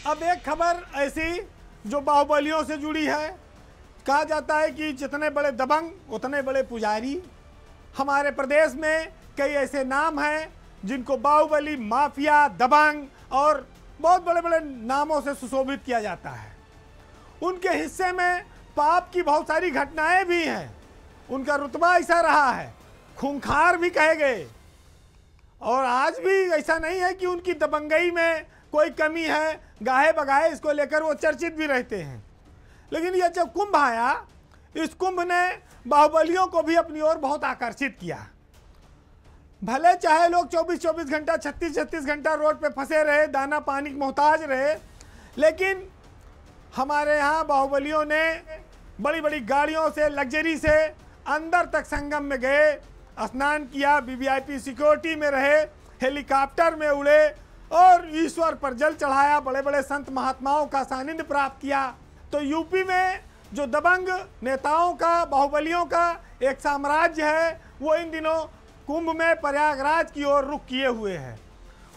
अब एक खबर ऐसी जो बाहुबलियों से जुड़ी है। कहा जाता है कि जितने बड़े दबंग उतने बड़े पुजारी। हमारे प्रदेश में कई ऐसे नाम हैं जिनको बाहुबली, माफिया, दबंग और बहुत बड़े बड़े नामों से सुशोभित किया जाता है। उनके हिस्से में पाप की बहुत सारी घटनाएं भी हैं। उनका रुतबा ऐसा रहा है, खूंखार भी कहे गए। और आज भी ऐसा नहीं है कि उनकी दबंगई में कोई कमी है, गाहे बगाहे इसको लेकर वो चर्चित भी रहते हैं। लेकिन यह जब कुंभ आया, इस कुंभ ने बाहुबलियों को भी अपनी ओर बहुत आकर्षित किया। भले चाहे लोग 24-24 घंटा, 36-36 घंटा रोड पे फंसे रहे, दाना पानी मोहताज रहे, लेकिन हमारे यहाँ बाहुबलियों ने बड़ी बड़ी गाड़ियों से, लग्जरी से अंदर तक संगम में गए, स्नान किया, वीवीआईपी सिक्योरिटी में रहे, हेलीकॉप्टर में उड़े और ईश्वर पर जल चढ़ाया, बड़े बड़े संत महात्माओं का सानिध्य प्राप्त किया। तो यूपी में जो दबंग नेताओं का, बाहुबलियों का एक साम्राज्य है, वो इन दिनों कुंभ में प्रयागराज की ओर रुख किए हुए है।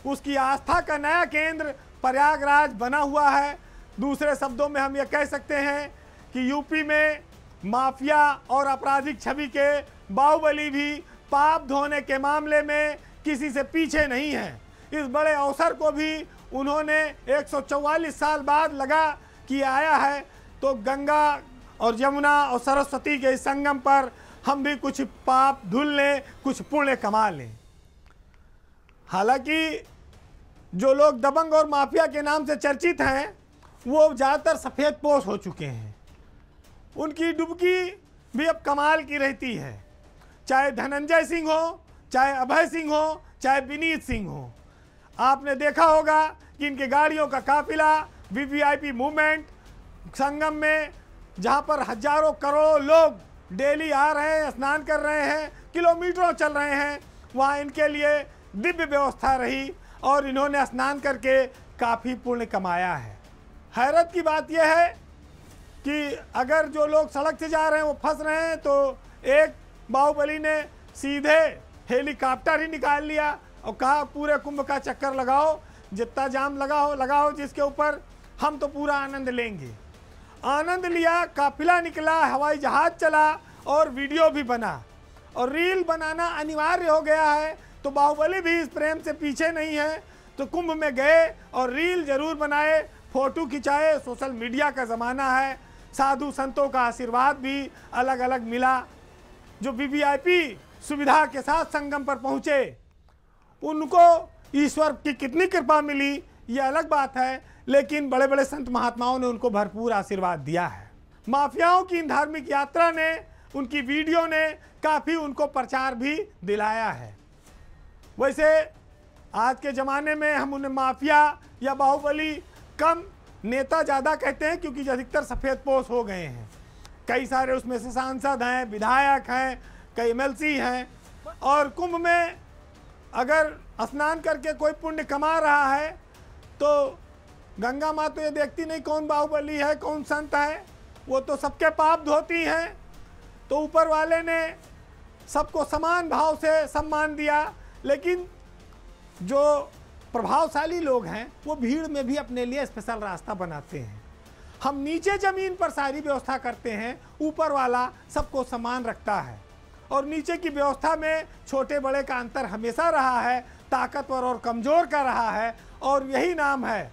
उसकी आस्था का नया केंद्र प्रयागराज बना हुआ है। दूसरे शब्दों में हम ये कह सकते हैं कि यूपी में माफिया और आपराधिक छवि के बाहुबली भी पाप धोने के मामले में किसी से पीछे नहीं है। इस बड़े अवसर को भी उन्होंने 144 साल बाद लगा कि आया है, तो गंगा और यमुना और सरस्वती के इस संगम पर हम भी कुछ पाप धुल लें, कुछ पुण्य कमा लें। हालांकि जो लोग दबंग और माफिया के नाम से चर्चित हैं, वो ज़्यादातर सफ़ेद पोश हो चुके हैं। उनकी डुबकी भी अब कमाल की रहती है, चाहे धनंजय सिंह हो, चाहे अभय सिंह हो, चाहे विनीत सिंह हो। आपने देखा होगा कि इनकी गाड़ियों का काफिला, वीवीआईपी मूवमेंट संगम में, जहां पर हजारों करोड़ों लोग डेली आ रहे हैं, स्नान कर रहे हैं, किलोमीटरों चल रहे हैं, वहां इनके लिए दिव्य व्यवस्था रही और इन्होंने स्नान करके काफ़ी पुण्य कमाया है। हैरत की बात यह है कि अगर जो लोग सड़क से जा रहे हैं वो फंस रहे हैं, तो एक बाहुबली ने सीधे हेलीकॉप्टर ही निकाल लिया और कहा पूरे कुंभ का चक्कर लगाओ, जितना जाम लगाओ जिसके ऊपर, हम तो पूरा आनंद लेंगे। आनंद लिया, काफिला निकला, हवाई जहाज चला और वीडियो भी बना और रील बनाना अनिवार्य हो गया है। तो बाहुबली भी इस प्रेम से पीछे नहीं है, तो कुंभ में गए और रील जरूर बनाए, फोटो खिंचाए। सोशल मीडिया का ज़माना है, साधु संतों का आशीर्वाद भी अलग अलग मिला। जो वीवीआईपी सुविधा के साथ संगम पर पहुँचे, उनको ईश्वर की कितनी कृपा मिली ये अलग बात है, लेकिन बड़े बड़े संत महात्माओं ने उनको भरपूर आशीर्वाद दिया है। माफियाओं की इन धार्मिक यात्रा ने, उनकी वीडियो ने काफ़ी उनको प्रचार भी दिलाया है। वैसे आज के ज़माने में हम उन्हें माफिया या बाहुबली कम, नेता ज़्यादा कहते हैं, क्योंकि अधिकतर सफ़ेद पोश हो गए हैं। कई सारे उसमें से सांसद हैं, विधायक हैं, कई एमएलसी हैं। और कुंभ में अगर स्नान करके कोई पुण्य कमा रहा है, तो गंगा माँ तो ये देखती नहीं कौन बाहुबली है, कौन संत है, वो तो सबके पाप धोती हैं। तो ऊपर वाले ने सबको समान भाव से सम्मान दिया। लेकिन जो प्रभावशाली लोग हैं, वो भीड़ में भी अपने लिए स्पेशल रास्ता बनाते हैं। हम नीचे ज़मीन पर सारी व्यवस्था करते हैं, ऊपर वाला सबको समान रखता है। और नीचे की व्यवस्था में छोटे बड़े का अंतर हमेशा रहा है, ताकतवर और कमज़ोर का रहा है। और यही नाम है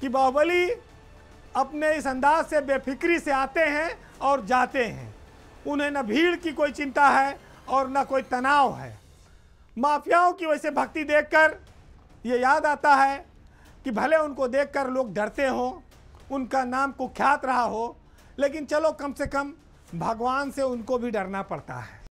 कि बाहुबली अपने इस अंदाज से बेफिक्री से आते हैं और जाते हैं। उन्हें न भीड़ की कोई चिंता है और न कोई तनाव है। माफियाओं की वैसे भक्ति देखकर ये याद आता है कि भले उनको देखकर लोग डरते हों, उनका नाम कुख्यात रहा हो, लेकिन चलो कम से कम भगवान से उनको भी डरना पड़ता है।